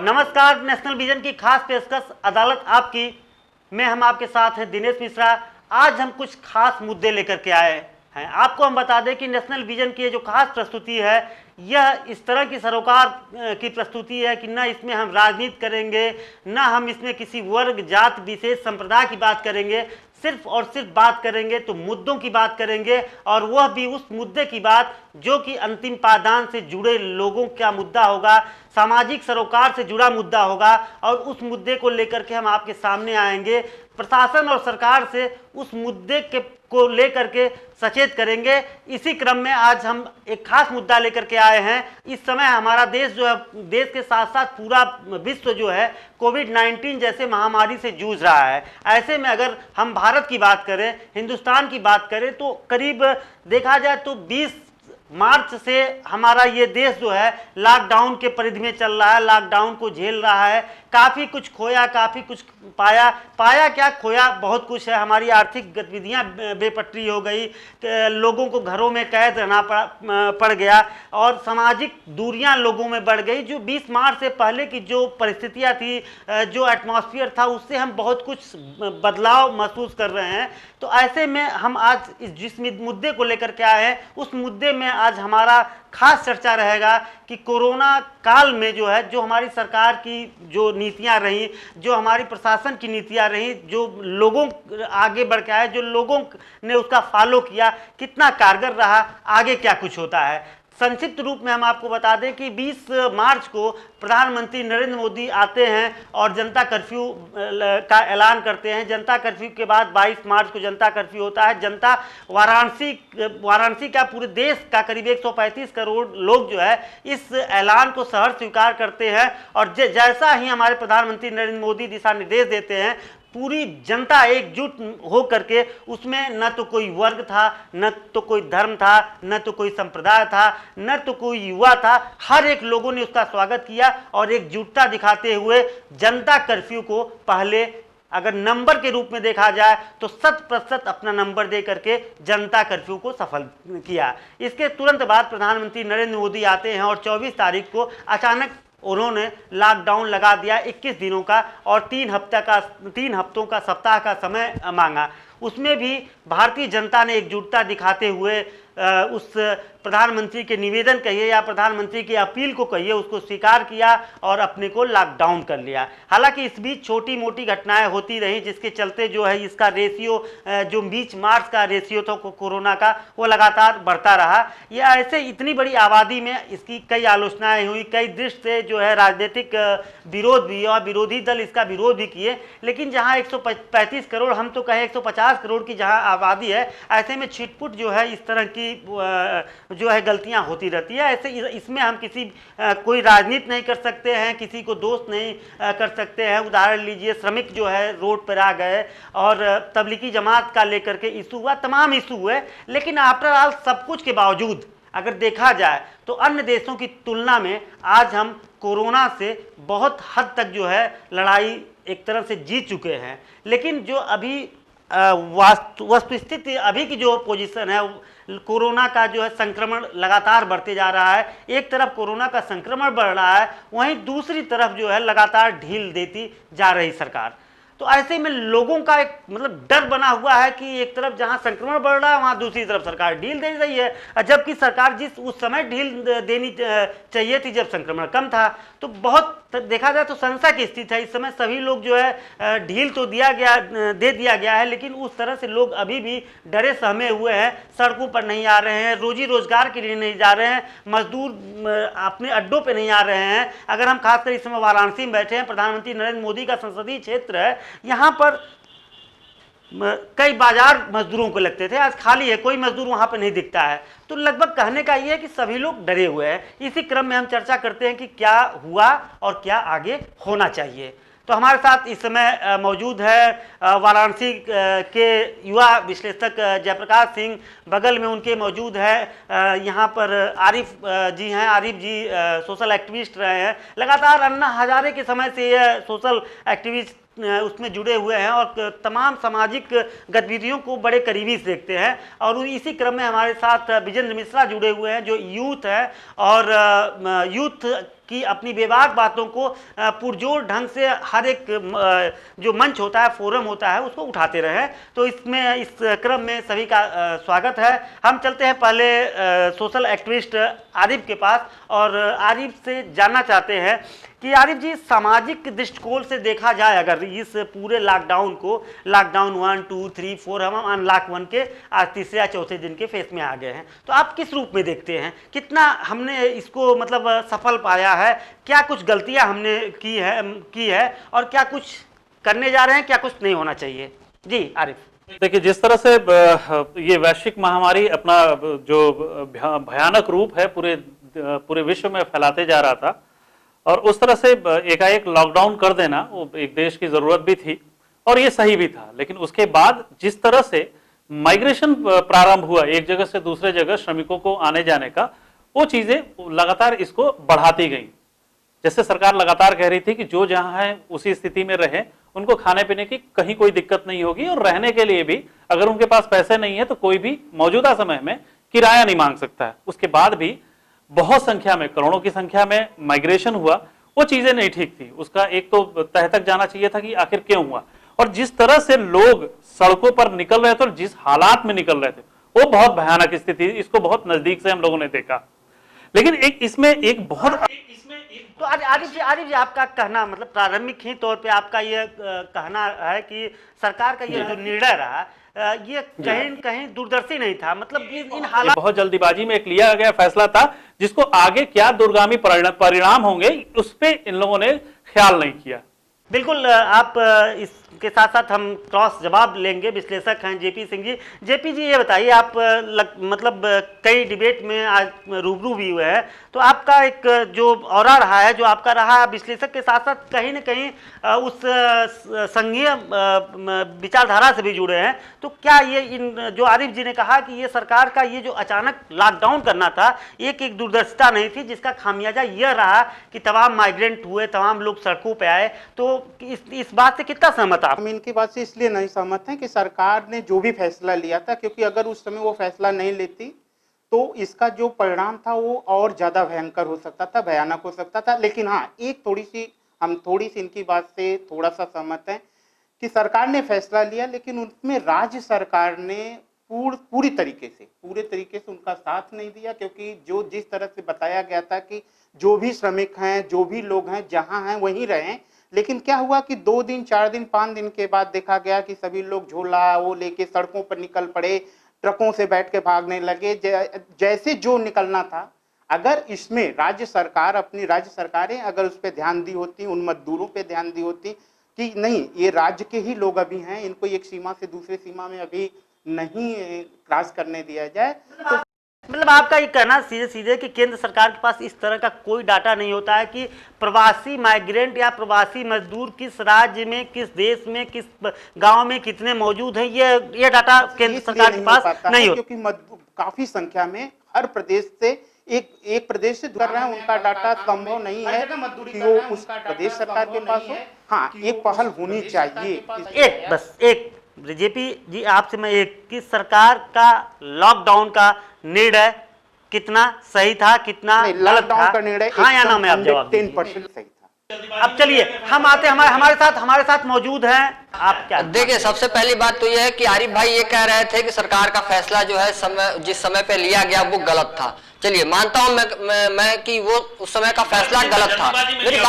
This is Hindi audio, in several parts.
नमस्कार। नेशनल विजन की खास पेशकश अदालत आपकी में हम आपके साथ हैं दिनेश मिश्रा। आज हम कुछ खास मुद्दे लेकर के आए हैं। आपको हम बता दें कि नेशनल विजन की जो खास प्रस्तुति है यह इस तरह की सरोकार की प्रस्तुति है कि न इसमें हम राजनीति करेंगे, न हम इसमें किसी वर्ग जात विशेष संप्रदाय की बात करेंगे। सिर्फ और सिर्फ बात करेंगे तो मुद्दों की बात करेंगे, और वह भी उस मुद्दे की बात जो कि अंतिम पायदान से जुड़े लोगों का मुद्दा होगा, सामाजिक सरोकार से जुड़ा मुद्दा होगा। और उस मुद्दे को लेकर के हम आपके सामने आएंगे, प्रशासन और सरकार से उस मुद्दे को लेकर के सचेत करेंगे। इसी क्रम में आज हम एक खास मुद्दा लेकर के आए हैं। इस समय हमारा देश जो है, देश के साथ साथ पूरा विश्व जो है कोविड-19 जैसे महामारी से जूझ रहा है। ऐसे में अगर हम भारत की बात करें, हिंदुस्तान की बात करें, तो करीब देखा जाए तो 20 मार्च से हमारा ये देश जो है लॉकडाउन के परिधि में चल रहा है, लॉकडाउन को झेल रहा है। काफ़ी कुछ खोया, काफ़ी कुछ पाया क्या, खोया बहुत कुछ है। हमारी आर्थिक गतिविधियां बेपटरी हो गई, लोगों को घरों में कैद रहना पड़ गया, और सामाजिक दूरियां लोगों में बढ़ गई। जो 20 मार्च से पहले की जो परिस्थितियां थी, जो एटमॉस्फेयर था, उससे हम बहुत कुछ बदलाव महसूस कर रहे हैं। तो ऐसे में हम आज जिस मुद्दे को लेकर के आए हैं, उस मुद्दे में आज हमारा खास चर्चा रहेगा कि कोरोना काल में जो है, जो हमारी सरकार की जो नीतियां रही, जो हमारी प्रशासन की नीतियां रही, जो लोगों आगे बढ़ के आए, जो लोगों ने उसका फॉलो किया, कितना कारगर रहा, आगे क्या कुछ होता है। संक्षिप्त रूप में हम आपको बता दें कि 20 मार्च को प्रधानमंत्री नरेंद्र मोदी आते हैं और जनता कर्फ्यू का ऐलान करते हैं। जनता कर्फ्यू के बाद 22 मार्च को जनता कर्फ्यू होता है। जनता वाराणसी का, पूरे देश का करीब 135 करोड़ लोग जो है इस ऐलान को सहर्ष स्वीकार करते हैं। और जैसा ही हमारे प्रधानमंत्री नरेंद्र मोदी दिशा निर्देश देते हैं, पूरी जनता एकजुट हो करके, उसमें न तो कोई वर्ग था, न तो कोई धर्म था, न तो कोई संप्रदाय था, न तो कोई युवा था, हर एक लोगों ने उसका स्वागत किया और एकजुटता दिखाते हुए जनता कर्फ्यू को पहले अगर नंबर के रूप में देखा जाए तो 100% अपना नंबर दे करके जनता कर्फ्यू को सफल किया। इसके तुरंत बाद प्रधानमंत्री नरेंद्र मोदी आते हैं और 24 तारीख को अचानक उन्होंने लॉकडाउन लगा दिया 21 दिनों का, और 3 हफ्तों का सप्ताह का समय मांगा। उसमें भी भारतीय जनता ने एकजुटता दिखाते हुए उस प्रधानमंत्री के निवेदन कहिए या प्रधानमंत्री की अपील को कहिए, उसको स्वीकार किया और अपने को लॉकडाउन कर लिया। हालांकि इस बीच छोटी मोटी घटनाएं होती रही, जिसके चलते जो है इसका रेशियो, जो 20 मार्च का रेशियो था कोरोना का, वो लगातार बढ़ता रहा। यह ऐसे इतनी बड़ी आबादी में इसकी कई आलोचनाएं हुई, कई दृष्टि से जो है राजनीतिक विरोध भी, और विरोधी दल इसका विरोध भी किए। लेकिन जहाँ 135 करोड़, हम तो कहें 150 करोड़ की जहाँ आबादी है, ऐसे में छिटपुट जो है इस तरह की जो है गलतियां होती रहती है। ऐसे इसमें हम कोई राजनीति नहीं कर सकते हैं, किसी को दोष नहीं कर सकते हैं। उदाहरण लीजिए, श्रमिक जो है रोड पर आ गए और तबलीगी जमात का लेकर के इशू हुआ, तमाम इशू हुए। लेकिन आफ्टर ऑल सब कुछ के बावजूद अगर देखा जाए तो अन्य देशों की तुलना में आज हम कोरोना से बहुत हद तक जो है लड़ाई एक तरह से जीत चुके हैं। लेकिन जो अभी वस्तुस्थिति, अभी की जो पोजीशन है, कोरोना का जो है संक्रमण लगातार बढ़ते जा रहा है। एक तरफ कोरोना का संक्रमण बढ़ रहा है, वहीं दूसरी तरफ जो है लगातार ढील देती जा रही सरकार। तो ऐसे में लोगों का एक मतलब डर बना हुआ है कि एक तरफ जहां संक्रमण बढ़ रहा है, वहां दूसरी तरफ सरकार ढील दे रही है। जबकि सरकार जिस उस समय ढील देनी चाहिए थी जब संक्रमण कम था, तो बहुत देखा जाए तो संशय की स्थिति है। इस समय सभी लोग जो है ढील तो दे दिया गया है, लेकिन उस तरह से लोग अभी भी डरे सहमे हुए हैं, सड़कों पर नहीं आ रहे हैं, रोजी रोजगार के लिए नहीं जा रहे हैं, मजदूर अपने अड्डों पे नहीं आ रहे हैं। अगर हम खासकर इस समय वाराणसी में बैठे हैं, प्रधानमंत्री नरेंद्र मोदी का संसदीय क्षेत्र है, यहाँ पर कई बाजार मजदूरों को लगते थे, आज खाली है, कोई मजदूर वहां पे नहीं दिखता है। तो लगभग कहने का ये है कि सभी लोग डरे हुए हैं। इसी क्रम में हम चर्चा करते हैं कि क्या हुआ और क्या आगे होना चाहिए। तो हमारे साथ इस समय मौजूद है वाराणसी के युवा विश्लेषक जयप्रकाश सिंह, बगल में उनके मौजूद है यहाँ पर आरिफ जी हैं। आरिफ जी सोशल एक्टिविस्ट रहे हैं, लगातार अन्ना हजारे के समय से ये सोशल एक्टिविस्ट उसमें जुड़े हुए हैं और तमाम सामाजिक गतिविधियों को बड़े करीबी से देखते हैं। और इसी क्रम में हमारे साथ विजेंद्र मिश्रा जुड़े हुए हैं, जो यूथ है और यूथ कि अपनी बेबाक बातों को पुरजोर ढंग से हर एक जो मंच होता है, फोरम होता है, उसको उठाते रहे। तो इसमें इस क्रम में सभी का स्वागत है। हम चलते हैं पहले सोशल एक्टिविस्ट आरिफ के पास और आरिफ से जानना चाहते हैं कि आरिफ जी, सामाजिक दृष्टिकोण से देखा जाए अगर इस पूरे लॉकडाउन को, लॉकडाउन 1, 2, 3, 4 हम अनलॉक 1 के आज तीसरे या चौथे दिन के फेस में आ गए हैं, तो आप किस रूप में देखते हैं? कितना हमने इसको मतलब सफल पाया है? क्या कुछ गलतियां हमने की है और क्या कुछ करने जा रहे हैं? क्या कुछ नहीं होना चाहिए? जी आरिफ। देखिए, जिस तरह से ये वैश्विक महामारी अपना जो भयानक रूप है पूरे विश्व में फैलाते जा रहा था और उस तरह से एकाएक लॉकडाउन कर देना वो एक देश की जरूरत भी थी और ये सही भी था। लेकिन उसके बाद जिस तरह से माइग्रेशन प्रारंभ हुआ एक जगह से दूसरे जगह श्रमिकों को आने जाने का, वो चीजें लगातार इसको बढ़ाती गई। जैसे सरकार लगातार कह रही थी कि जो जहां है उसी स्थिति में रहे, उनको खाने पीने की कहीं कोई दिक्कत नहीं होगी और रहने के लिए भी अगर उनके पास पैसे नहीं है तो कोई भी मौजूदा समय में किराया नहीं मांग सकता है। उसके बाद भी बहुत संख्या में, करोड़ों की संख्या में माइग्रेशन हुआ, वो चीजें नहीं ठीक थी। उसका एक तो तह तक जाना चाहिए था कि आखिर क्यों हुआ और जिस तरह से लोग सड़कों पर निकल रहे थे और जिस हालात में निकल रहे थे वो बहुत भयानक स्थिति, इसको बहुत नजदीक से हम लोगों ने देखा। लेकिन एक बहुत तो आरिफ जी, आपका कहना मतलब प्रारंभिक ही तौर पे आपका ये कहना है कि सरकार का ये जो निर्णय रहा ये कहीं न कहीं दूरदर्शी नहीं था, मतलब इन हालात बहुत जल्दीबाजी में एक लिया गया फैसला था जिसको आगे क्या दूरगामी परिणाम होंगे उस पे इन लोगों ने ख्याल नहीं किया। बिल्कुल, आप इसके साथ साथ हम क्रॉस जवाब लेंगे। विश्लेषक हैं जेपी सिंह जी। जेपी जी, ये बताइए, आप मतलब कई डिबेट में आज रूबरू भी हुए हैं, तो आपका एक जो ऑरा रहा है, जो आपका रहा, विश्लेषक के साथ साथ कहीं न कहीं उस संघीय विचारधारा से भी जुड़े हैं। तो क्या ये इन जो आरिफ जी ने कहा कि ये सरकार का ये जो अचानक लॉकडाउन करना था एक दूरदर्शिता नहीं थी, जिसका खामियाजा यह रहा कि तमाम माइग्रेंट हुए, तमाम लोग सड़कों पर आए, तो इस बात से कितना सहमत आप? हम इनकी बात से इसलिए नहीं सहमत हैं कि सरकार ने जो भी फैसला लिया था, क्योंकि अगर उस समय वो फैसला नहीं लेती तो इसका जो परिणाम था वो और ज्यादा भयंकर हो सकता था, भयानक हो सकता था। लेकिन हाँ, हम थोड़ी सी इनकी बात से थोड़ा सा सहमत हैं कि सरकार ने फैसला लिया लेकिन उसमें राज्य सरकार ने पूरे तरीके से उनका साथ नहीं दिया, क्योंकि जो जिस तरह से बताया गया था कि जो भी श्रमिक हैं, जो भी लोग हैं, जहां हैं वहीं रहें। लेकिन क्या हुआ कि 2 दिन, 4 दिन, 5 दिन के बाद देखा गया कि सभी लोग झोला वो लेके सड़कों पर निकल पड़े, ट्रकों से बैठ के भागने लगे, जैसे जो निकलना था। अगर इसमें राज्य सरकारें अगर उस पर ध्यान दी होती, उन मजदूरों पे ध्यान दी होती कि नहीं, ये राज्य के ही लोग अभी हैं, इनको एक सीमा से दूसरी सीमा में अभी नहीं क्रॉस करने दिया जाए, तो मतलब आपका ये कहना सीधे सीधे कि केंद्र सरकार के पास इस तरह का कोई डाटा नहीं होता है कि प्रवासी माइग्रेंट या प्रवासी मजदूर किस राज्य में, किस देश में, किस गांव में कितने मौजूद हैं, ये डाटा केंद्र सरकार के पास नहीं होता, क्योंकि काफी संख्या में हर प्रदेश से एक प्रदेश से कर रहे हैं, उनका डाटा संभव नहीं है कि वो उस प्रदेश सरकार के पास हो। हाँ, एक पहल होनी चाहिए। जेपी जी, आपसे मैं कि सरकार का लॉकडाउन का निर्णय कितना सही था, कितना गलत था? का निर्णय हाँ या ना में आप जवाब 10% सही था। अब चलिए हम आते हैं, हमारे साथ मौजूद हैं। आप क्या देखिए, सबसे पहली बात तो यह है कि आरिफ भाई ये कह रहे थे कि सरकार का फैसला जो है जिस समय पे लिया गया वो गलत था। चलिए, मानता हूं मैं कि वो उस समय का फैसला गलत था। मेरी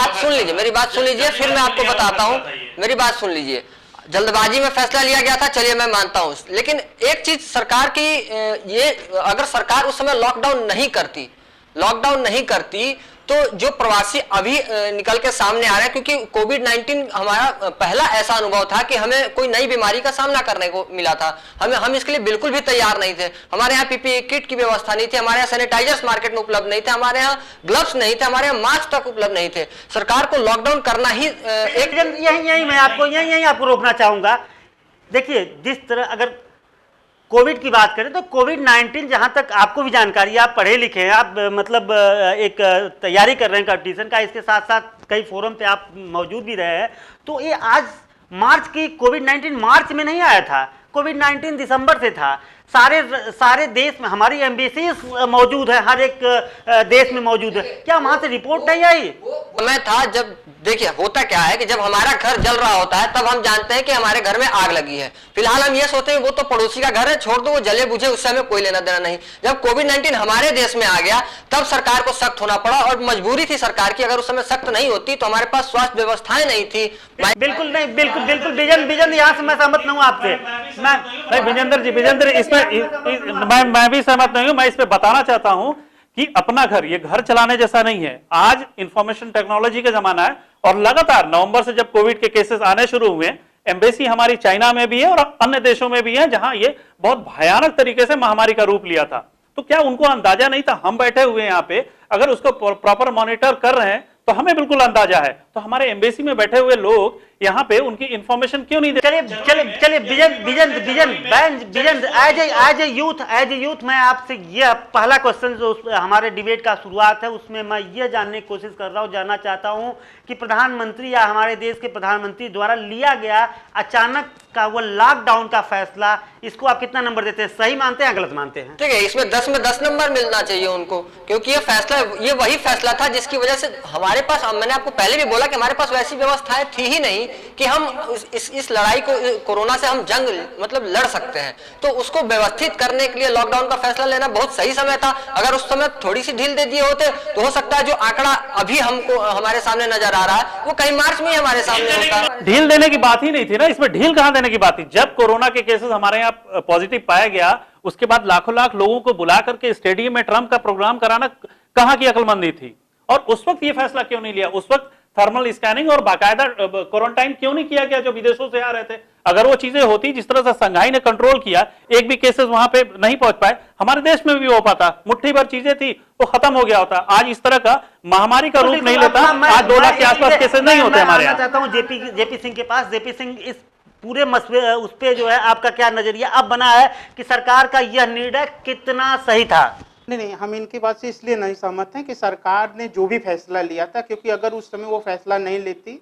बात सुन लीजिए, फिर मैं आपको बताता हूं। मेरी बात सुन लीजिए। जल्दबाजी में फैसला लिया गया था, चलिए मैं मानता हूं, लेकिन एक चीज सरकार की, ये अगर सरकार उस समय लॉकडाउन नहीं करती तो जो प्रवासी अभी निकल के सामने आ रहे हैं, क्योंकि कोविड-19 हमारा पहला ऐसा अनुभव था कि हमें कोई नई बीमारी का सामना करने को मिला था। हम इसके लिए बिल्कुल भी तैयार नहीं थे। हमारे यहाँ पीपीई किट की व्यवस्था नहीं थी, हमारे यहाँ सैनिटाइजर्स मार्केट में उपलब्ध नहीं थे, हमारे यहाँ ग्लव्स नहीं थे, हमारे यहाँ मास्क तक उपलब्ध नहीं थे। सरकार को लॉकडाउन करना ही यही आपको रोकना चाहूंगा। देखिए, जिस तरह अगर कोविड की बात करें तो कोविड-19, जहां तक आपको भी जानकारी है, आप पढ़े लिखे हैं, आप मतलब एक तैयारी कर रहे हैं कंपटीशन का, इसके साथ साथ कई फोरम पे आप मौजूद भी रहे हैं, तो ये आज कोविड-19 मार्च में नहीं आया था, कोविड-19 दिसंबर से था। सारे सारे देश में हमारी एम्बेसी मौजूद है, हर एक देश में मौजूद है, क्या वहां से रिपोर्ट नहीं आई? समय था जब, देखिए होता क्या है कि जब हमारा घर जल रहा होता है तब हम जानते हैं कि हमारे घर में आग लगी है। फिलहाल हम ये सोचते हैं वो तो पड़ोसी का घर है, छोड़ दो, वो जले बुझे, उससे हमें कोई लेना देना नहीं। जब कोविड-19 हमारे देश में आ गया तब सरकार को सख्त होना पड़ा, और मजबूरी थी सरकार की। अगर उस समय सख्त नहीं होती तो हमारे पास स्वास्थ्य व्यवस्थाएं नहीं थी। बिल्कुल नहीं, बिल्कुल बिल्कुल विजन यहाँ से मैं सहमत नहीं हूँ आपसे। नहीं विजेंद्र इसमें मैं भी सहमत नहीं हूं। मैं इसमें बताना चाहता हूं कि अपना घर, ये घर चलाने जैसा नहीं है। आज इंफॉर्मेशन टेक्नोलॉजी का जमाना है, और लगातार नवंबर से जब कोविड के केसेस आने शुरू हुए, एम्बेसी हमारी चाइना में भी है और अन्य देशों में भी है जहां ये बहुत भयानक तरीके से महामारी का रूप लिया था। तो क्या उनको अंदाजा नहीं था? हम बैठे हुए यहाँ पे अगर उसको प्रॉपर मॉनिटर कर रहे हैं तो हमें बिल्कुल अंदाजा है। तो हमारे एम्बेसी में बैठे हुए लोग यहाँ पे उनकी इंफॉर्मेशन क्यों नहीं दे? चलिए विजन एज ए यूथ मैं आपसे ये पहला क्वेश्चन जो हमारे डिबेट का शुरुआत है उसमें मैं ये जानने की कोशिश कर रहा हूँ, जानना चाहता हूँ कि प्रधानमंत्री या हमारे देश के प्रधानमंत्री द्वारा लिया गया अचानक का वो लॉकडाउन का फैसला, इसको आप कितना नंबर देते हैं? सही मानते हैं, गलत मानते हैं? ठीक है, इसमें 10 में 10 नंबर मिलना चाहिए उनको, क्योंकि ये फैसला, ये वही फैसला था जिसकी वजह से हमारे पास, मैंने आपको पहले भी बोला कि हमारे पास वैसी व्यवस्थाएं थी ही नहीं कि हम इस लड़ाई को, कोरोना से हम जंग मतलब लड़ सकते हैं। तो उसको व्यवस्थित करने के लिए लॉकडाउन का फैसला लेना बहुत सही समय था। अगर उस समय थोड़ी सी ढील दे दिए होते तो हो सकता है जो आंकड़ा अभी हमको हमारे सामने नजर आ रहा है वो कहीं मार्च में ही हमारे सामने होता। ढील देने की बात ही नहीं थी ना, इसमें ढील कहां देने की बात थी? जब कोरोना के केसेस हमारे यहाँ पॉजिटिव पाया गया उसके बाद लाखों लाख लोगों को बुला करके स्टेडियम में ट्रम्प का प्रोग्राम कराना कहां की अक्लमंदी थी? और उस वक्त ये फैसला क्यों नहीं लिया? उस वक्त थर्मल स्कैनिंग और बाकायदा क्वारंटाइन क्यों नहीं किया गया जो विदेशों से आ रहे थे? अगर वो चीजें होती जिस तरह से संघाई ने कंट्रोल किया, एक भी केसेस वहां पे नहीं पहुंच पाए, हमारे देश में भी हो पाता, मुट्ठी भर चीजें थी वो खत्म हो गया होता। आज इस तरह का महामारी का रूप नहीं लेता, आज 2 लाख के आसपास केसेस नहीं होते हमारे यहाँ। चाहता हूँ जेपी सिंह के पास। जेपी सिंह, इस पूरे मसले उस पे जो है आपका क्या नजरिया अब बना है कि सरकार का यह निर्णय कितना सही था? नहीं, हम इनकी बात से इसलिए नहीं सहमत हैं कि सरकार ने जो भी फैसला लिया था, क्योंकि अगर उस समय वो फैसला नहीं लेती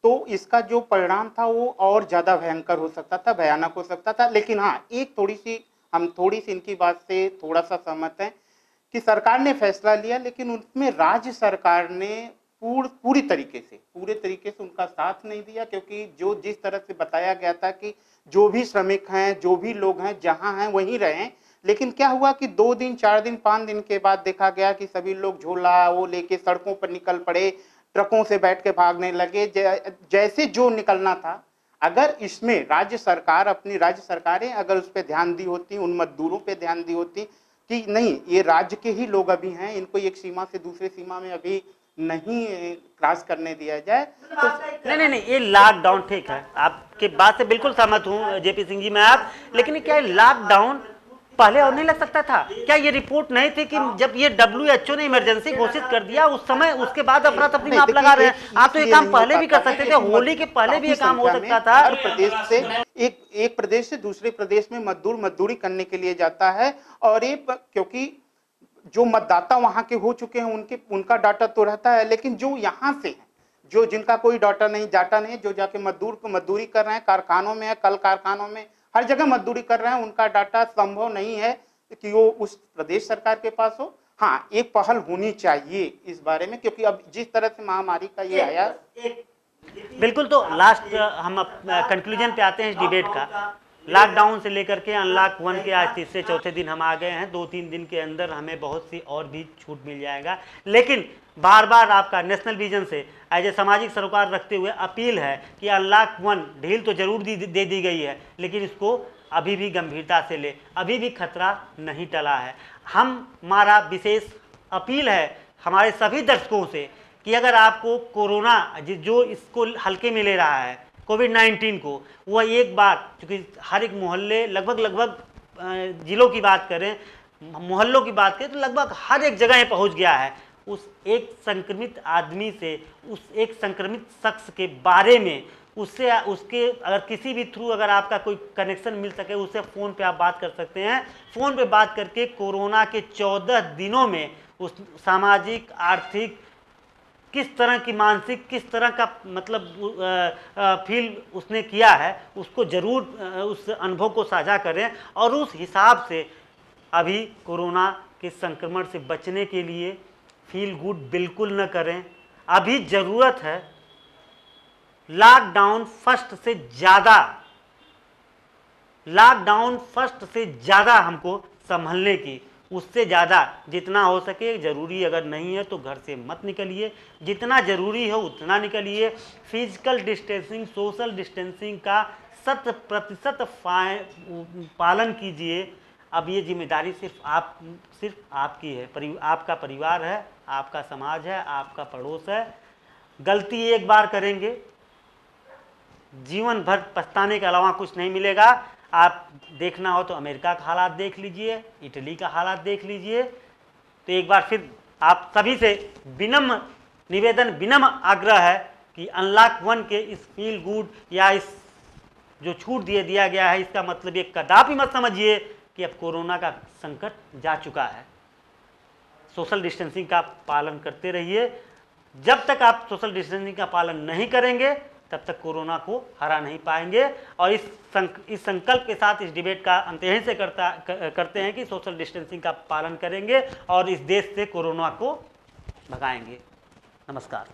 तो इसका जो परिणाम था वो और ज़्यादा भयंकर हो सकता था, भयानक हो सकता था। लेकिन हाँ, एक हम थोड़ी सी इनकी बात से थोड़ा सा सहमत हैं कि सरकार ने फैसला लिया लेकिन उसमें राज्य सरकार ने पूरे तरीके से उनका साथ नहीं दिया, क्योंकि जो जिस तरह से बताया गया था कि जो भी श्रमिक हैं, जो भी लोग हैं जहाँ हैं वहीं रहें, लेकिन क्या हुआ कि 2 दिन 4 दिन 5 दिन के बाद देखा गया कि सभी लोग झोला वो लेके सड़कों पर निकल पड़े, ट्रकों से बैठ के भागने लगे जैसे जो निकलना था। अगर इसमें राज्य सरकारें अगर उस पर ध्यान दी होती, उन मजदूरों पे ध्यान दी होती कि नहीं ये राज्य के ही लोग अभी हैं, इनको एक सीमा से दूसरी सीमा में अभी नहीं क्रॉस करने दिया जाए तो नहीं ये लॉकडाउन ठीक है, आपके बात से बिल्कुल सहमत हूँ जेपी सिंह जी मैं आप। लेकिन क्या लॉकडाउन पहले और नहीं लग सकता था? क्या ये रिपोर्ट नहीं थी कि जब ये WHO ने इमरजेंसी घोषित कर दिया उस समय, उसके बाद अफरा तफरी में आप लगा रहे हैं? आप तो ये काम पहले भी कर सकते थे, होली के पहले भी ये काम हो सकता था। हर प्रदेश से एक प्रदेश से दूसरे प्रदेश में मजदूरी करने के लिए जाता है, और ये क्योंकि जो मतदाता वहां के हो चुके हैं उनका डाटा तो रहता है, लेकिन जो यहाँ से जो जिनका कोई डाटा नहीं जो जाके मजदूरी कर रहे हैं, कारखानों में है, कल कारखानों में हर जगह मजदूरी कर रहे हैं, उनका डाटा संभव नहीं है कि वो उस प्रदेश सरकार के पास हो। हाँ, एक पहल होनी चाहिए इस बारे में, क्योंकि अब जिस तरह से महामारी का ये आया। बिल्कुल, तो लास्ट हम कंक्लूजन पे आते हैं इस डिबेट का। लॉकडाउन से लेकर के अनलॉक 1 के आज तीसरे चौथे दिन हम आ गए हैं। 2-3 दिन के अंदर हमें बहुत सी और भी छूट मिल जाएगा, लेकिन बार बार आपका नेशनल विजन से एज ए सामाजिक सरोकार रखते हुए अपील है कि अनलॉक 1 ढील तो जरूर दे दी गई है, लेकिन इसको अभी भी गंभीरता से ले, अभी भी खतरा नहीं टला है। हमारा विशेष अपील है हमारे सभी दर्शकों से कि अगर आपको कोरोना जो इसको हल्के में ले रहा है कोविड-19 को, वह एक बार, क्योंकि हर एक मोहल्ले लगभग जिलों की बात करें, मोहल्लों की बात करें तो लगभग हर एक जगह पहुंच गया है। उस एक संक्रमित आदमी से, उस एक संक्रमित शख्स के बारे में उसके अगर किसी भी थ्रू अगर आपका कोई कनेक्शन मिल सके, उससे फ़ोन पे आप बात कर सकते हैं। फ़ोन पे बात करके कोरोना के 14 दिनों में उस सामाजिक आर्थिक किस तरह की मानसिक, किस तरह का मतलब फील उसने किया है, उसको ज़रूर उस अनुभव को साझा करें और उस हिसाब से अभी कोरोना के संक्रमण से बचने के लिए फील गुड बिल्कुल न करें। अभी ज़रूरत है लॉकडाउन फर्स्ट से ज़्यादा हमको संभलने की। उससे ज़्यादा जितना हो सके, ज़रूरी अगर नहीं है तो घर से मत निकलिए, जितना ज़रूरी हो उतना निकलिए। फिजिकल डिस्टेंसिंग, सोशल डिस्टेंसिंग का 100% पालन कीजिए। अब ये जिम्मेदारी सिर्फ आपकी है, आपका परिवार है, आपका समाज है, आपका पड़ोस है। गलती एक बार करेंगे, जीवन भर पछताने के अलावा कुछ नहीं मिलेगा। आप देखना हो तो अमेरिका का हालात देख लीजिए, इटली का हालात देख लीजिए। तो एक बार फिर आप सभी से विनम्र निवेदन, विनम्र आग्रह है कि अनलॉक 1 के इस फील गुड या इस जो छूट दिया गया है, इसका मतलब ये कदापि मत समझिए कि अब कोरोना का संकट जा चुका है। सोशल डिस्टेंसिंग का पालन करते रहिए। जब तक आप सोशल डिस्टेंसिंग का पालन नहीं करेंगे तब तक कोरोना को हरा नहीं पाएंगे। और इस संकल्प के साथ इस डिबेट का अंत यहीं से करते हैं कि सोशल डिस्टेंसिंग का पालन करेंगे और इस देश से कोरोना को भगाएंगे। नमस्कार।